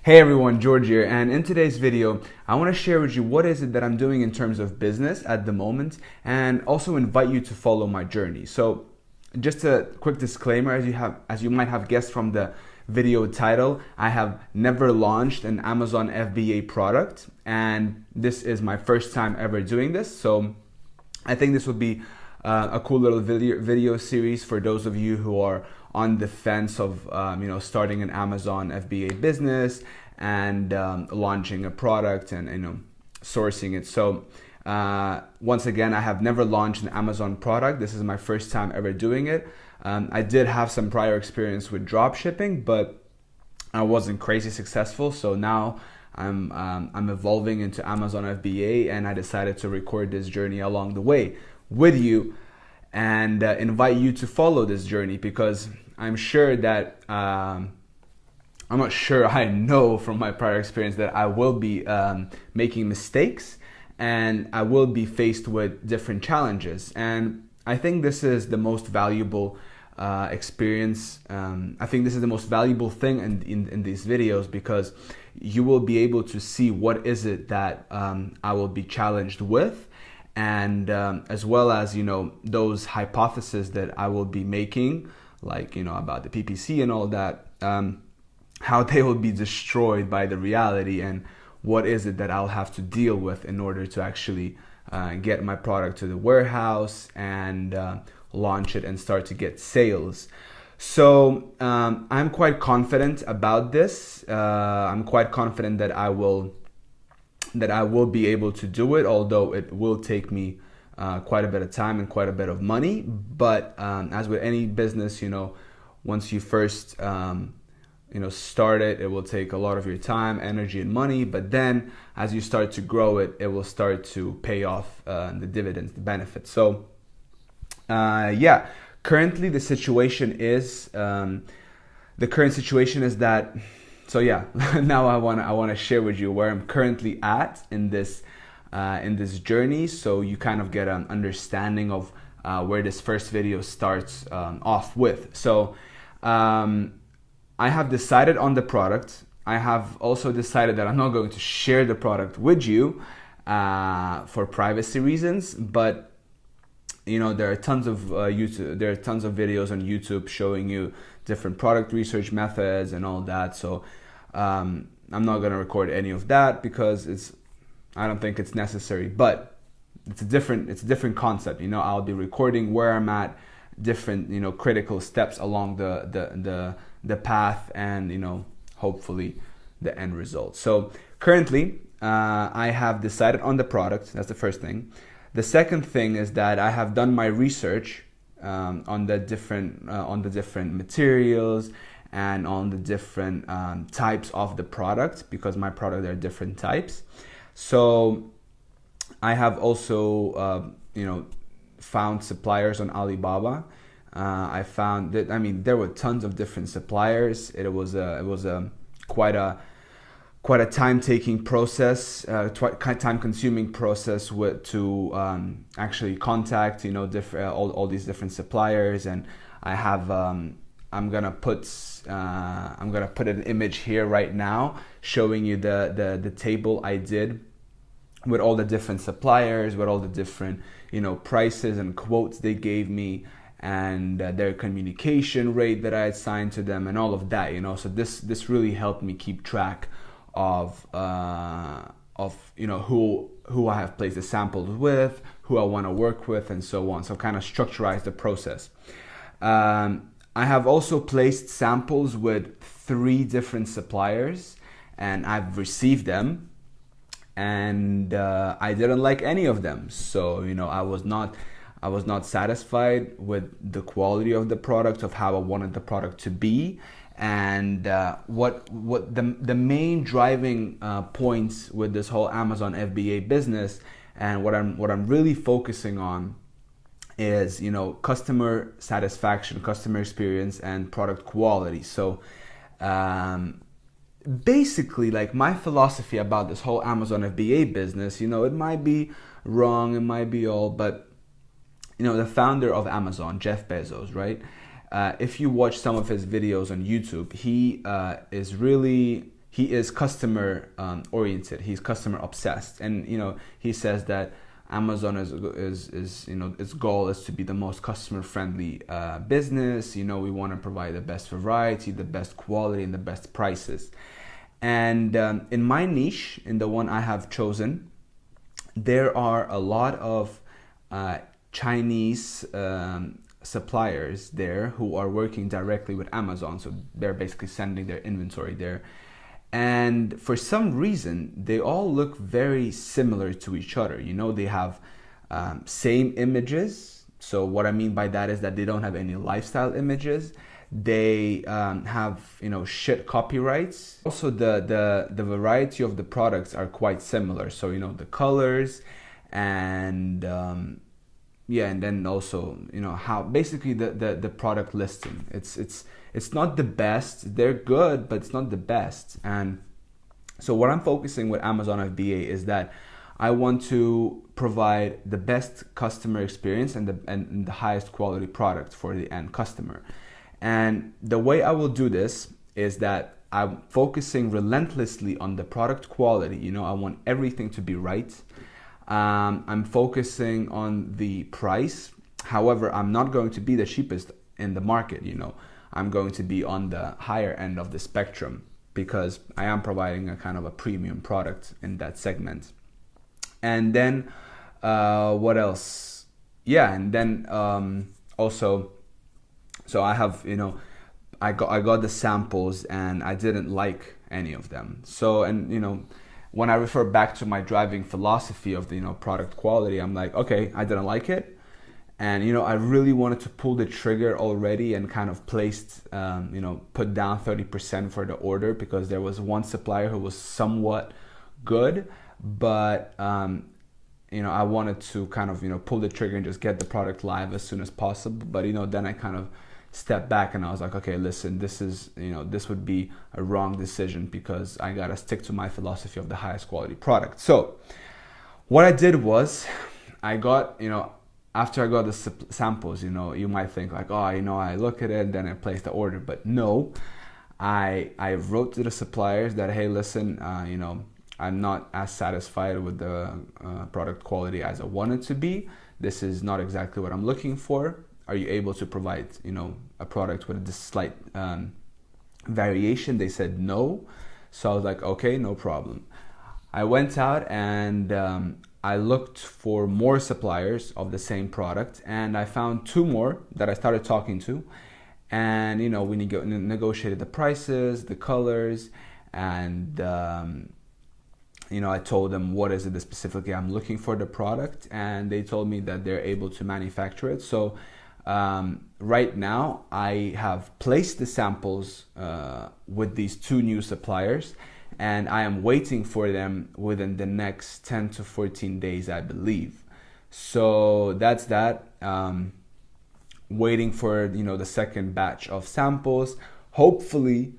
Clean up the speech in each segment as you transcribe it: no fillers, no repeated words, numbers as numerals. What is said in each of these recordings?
Hey everyone, George here, and in today's video, I want to share with you what is it that I'm doing in terms of business at the moment, and also invite you to follow my journey. So, just a quick disclaimer, as you might have guessed from the video title, I have never launched an Amazon FBA product, and this is my first time ever doing this. So, I think this would be a cool little video series for those of you who are on the fence of starting an Amazon FBA business and launching a product and sourcing it. So once again, I have never launched an Amazon product. This is my first time ever doing it. I did have some prior experience with drop shipping, but I wasn't crazy successful. So now I'm evolving into Amazon FBA, and I decided to record this journey along the way with you and invite you to follow this journey, because I'm sure that I know from my prior experience that I will be making mistakes and I will be faced with different challenges, and I think this is the most valuable experience. I think this is the most valuable thing in these videos, because you will be able to see what is it that I will be challenged with, and as well as those hypotheses that I will be making, like about the PPC and all that, how they will be destroyed by the reality, and what is it that I'll have to deal with in order to actually get my product to the warehouse and launch it and start to get sales. So I'm quite confident about this. I'm quite confident that I will be able to do it, although it will take me quite a bit of time and quite a bit of money. But as with any business, once you first start it, it will take a lot of your time, energy, and money. But then as you start to grow it, it will start to pay off the dividends, the benefits. So currently the situation is that. So yeah, now I wanna share with you where I'm currently at in this journey, so you kind of get an understanding of where this first video starts off with. So I have decided on the product. I have also decided that I'm not going to share the product with you for privacy reasons, but there are tons of videos on YouTube showing you different product research methods and all that. So I'm not going to record any of that because I don't think it's necessary. But it's a different concept. I'll be recording where I'm at, different critical steps along the path, and hopefully the end result. So currently I have decided on the product. That's the first thing. The second thing is that I have done my research on the different materials and on the different types of the product, because my product, there are different types. So I have also found suppliers on Alibaba. I found that there were tons of different suppliers. It was quite a time-taking process, time-consuming process to actually contact all these different suppliers. And I have I'm gonna put an image here right now showing you the table I did with all the different suppliers, with all the different prices and quotes they gave me, and their communication rate that I assigned to them, and all of that. So this really helped me keep track of who I have placed the samples with, who I want to work with, and so on. So kind of structurize the process. I have also placed samples with 3 different suppliers, and I've received them, and I didn't like any of them. So I was not satisfied with the quality of the product, of how I wanted the product to be. And what the main driving points with this whole Amazon FBA business, and what I'm really focusing on, is customer satisfaction, customer experience, and product quality. So basically, like, my philosophy about this whole Amazon FBA business, it might be wrong, it might be all, but the founder of Amazon, Jeff Bezos, right? If you watch some of his videos on YouTube, he is really he is customer oriented. He's customer obsessed, and he says that Amazon is its goal is to be the most customer friendly business. We want to provide the best variety, the best quality, and the best prices. And in my niche, in the one I have chosen, there are a lot of Chinese suppliers there who are working directly with Amazon. So they're basically sending their inventory there. And for some reason, they all look very similar to each other. They have same images. So what I mean by that is that they don't have any lifestyle images. They have shit copyrights. Also, the variety of the products are quite similar. So the colors and and then also how basically the product listing. It's not the best. They're good, but it's not the best. And so what I'm focusing with Amazon FBA is that I want to provide the best customer experience and the highest quality product for the end customer. And the way I will do this is that I'm focusing relentlessly on the product quality. I want everything to be right. I'm focusing on the price. However, I'm not going to be the cheapest in the market. I'm going to be on the higher end of the spectrum because I am providing a kind of a premium product in that segment. And then what else? Yeah, and then also, so I have I got the samples and I didn't like any of them. So when I refer back to my driving philosophy of the product quality, I'm like, okay, I didn't like it. And I really wanted to pull the trigger already and kind of placed, put down 30% for the order because there was one supplier who was somewhat good, but I wanted to kind of pull the trigger and just get the product live as soon as possible. But then I kind of stepped back and I was like, okay, listen, this is this would be a wrong decision because I gotta stick to my philosophy of the highest quality product. So what I did was I got after I got the samples, you might think like, oh, I look at it and then I place the order. But no, I wrote to the suppliers that, hey, listen, I'm not as satisfied with the product quality as I want it to be. This is not exactly what I'm looking for. Are you able to provide, a product with this slight variation? They said no. So I was like, okay, no problem. I went out and I looked for more suppliers of the same product, and I found two more that I started talking to. And we negotiated the prices, the colors, and I told them what is it that specifically I'm looking for the product, and they told me that they're able to manufacture it. So right now I have placed the samples with these two new suppliers, and I am waiting for them within the next 10 to 14 days, I believe. So that's that. Waiting for the second batch of samples. Hopefully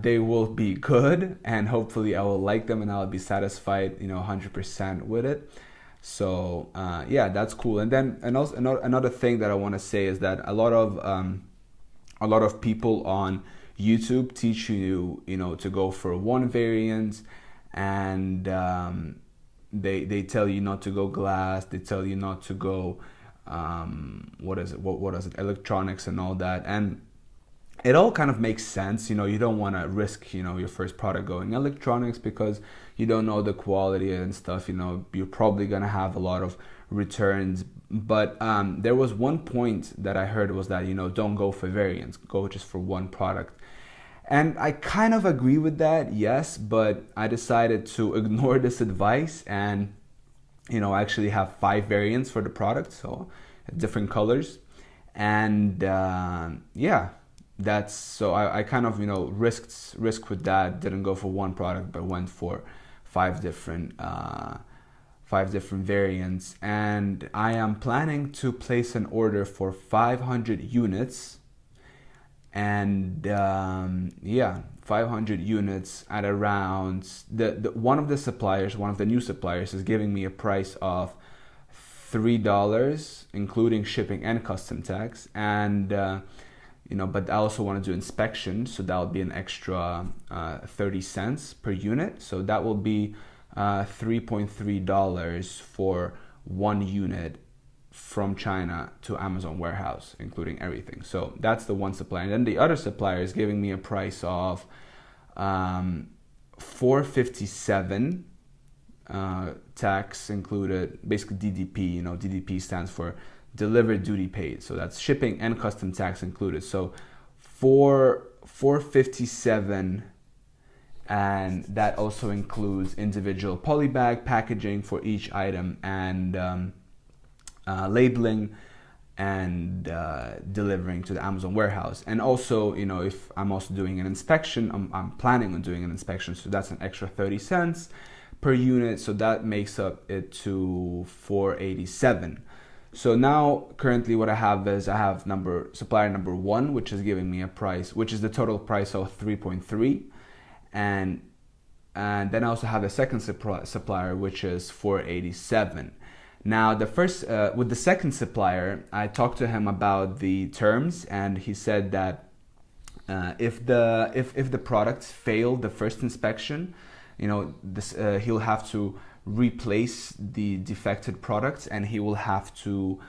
they will be good, and hopefully I will like them and I'll be satisfied 100% with it. So yeah, that's cool. And then also another thing that I want to say is that a lot of people on YouTube teach you to go for one variant, and they tell you not to go glass. They tell you not to go what is it, electronics and all that. And it all kind of makes sense. You don't want to risk your first product going electronics because you don't know the quality and stuff. You're probably gonna have a lot of returns. But there was one point that I heard was that don't go for variants, go just for one product. And I kind of agree with that, yes, but I decided to ignore this advice and actually have 5 variants for the product, so different colors. And yeah, that's so I kind of risk with that. Didn't go for one product, but went for 5 different variants. And I am planning to place an order for 500 units. And yeah, 500 units at around one of the new suppliers is giving me a price of $3, including shipping and custom tax. And but I also want to do inspection, so that will be an extra 30 cents per unit. So that will be $3.3 for one unit from China to Amazon warehouse, including everything. So that's the one supplier. And then the other supplier is giving me a price of $4.57, tax included, basically DDP. DDP stands for delivered duty paid. So that's shipping and custom tax included. So $4.57, and that also includes individual polybag packaging for each item, and labeling, and delivering to the Amazon warehouse. And also, if I'm also doing an inspection, I'm planning on doing an inspection, so that's an extra 30 cents per unit. So that makes up it to $4.87. So now currently what I have is I have supplier number 1, which is giving me a price, which is the total price of 3.3, and then I also have the second supplier, which is 4.87. Now the first with the second supplier, I talked to him about the terms, and he said that if the products fail the first inspection, he'll have to replace the defected products, and he will have to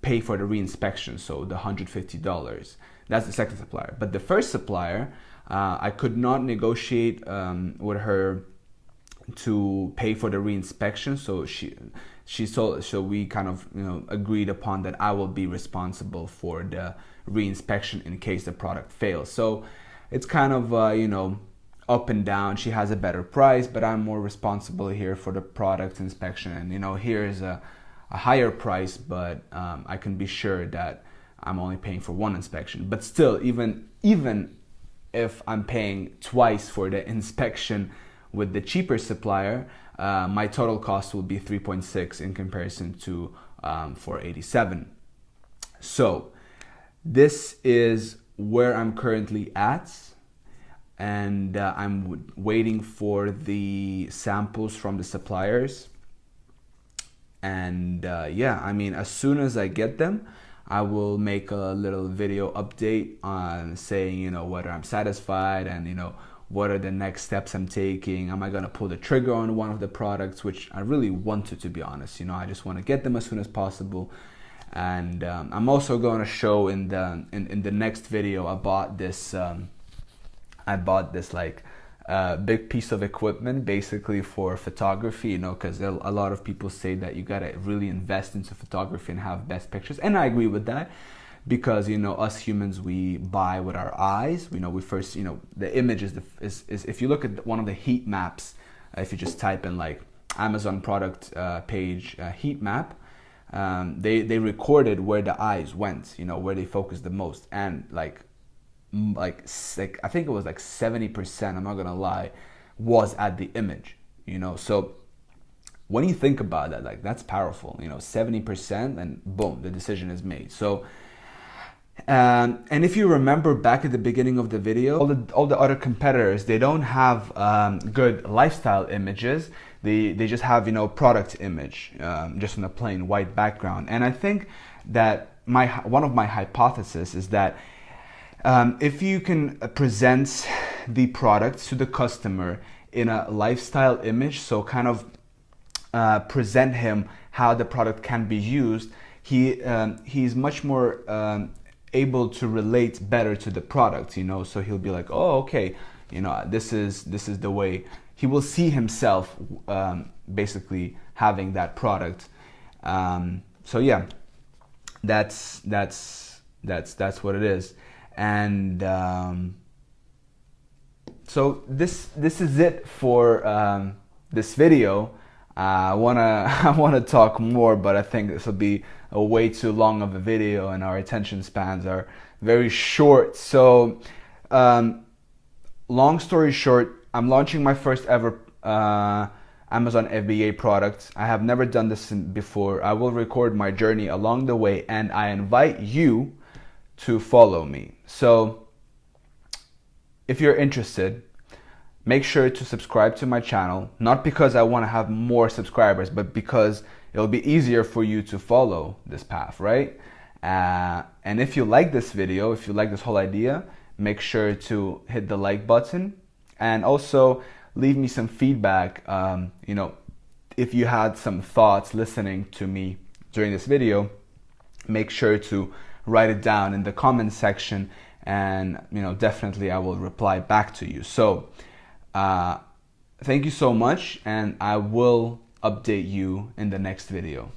pay for the reinspection, so the $150. That's the second supplier. But the first supplier, I could not negotiate with her to pay for the reinspection, so so we kind of agreed upon that I will be responsible for the reinspection in case the product fails. So it's kind of up and down. She has a better price, but I'm more responsible here for the product inspection. And here is a higher price, but I can be sure that I'm only paying for one inspection. But still, even if I'm paying twice for the inspection with the cheaper supplier, my total cost will be 3.6 in comparison to 4.87. So this is where I'm currently at. And I'm waiting for the samples from the suppliers. And as soon as I get them, I will make a little video update on saying, whether I'm satisfied, and, what are the next steps I'm taking. Am I going to pull the trigger on one of the products, which I really wanted, to be honest. I just want to get them as soon as possible. And I'm also going to show in the next video, I bought this like big piece of equipment, basically for photography, because a lot of people say that you gotta really invest into photography and have best pictures, and I agree with that, because us humans, we buy with our eyes. We first, the image is if you look at one of the heat maps, if you just type in like Amazon product page heat map, they recorded where the eyes went, where they focused the most, and like I think it was like 70%, I'm not gonna lie, was at the image, so when you think about that, like, that's powerful, 70%, and boom, the decision is made. So and if you remember back at the beginning of the video, all the other competitors, they don't have good lifestyle images. They just have product image, just on a plain white background. And I think that one of my hypotheses is that if you can present the product to the customer in a lifestyle image, so kind of present him how the product can be used, he's much more able to relate better to the product, so he'll be like, oh, okay, this is the way he will see himself, basically having that product. So yeah, that's what it is. And so this is it for this video. I wanna talk more, but I think this will be a way too long of a video, and our attention spans are very short. So long story short, I'm launching my first ever Amazon FBA product. I have never done this before. I will record my journey along the way, and I invite you to follow me. So if you're interested, make sure to subscribe to my channel, not because I want to have more subscribers, but because it'll be easier for you to follow this path, right? And And if you like this video, if you like this whole idea, make sure to hit the like button, and also leave me some feedback. If you had some thoughts listening to me during this video, make sure to write it down in the comment section, and definitely I will reply back to you. So thank you so much, and I will update you in the next video.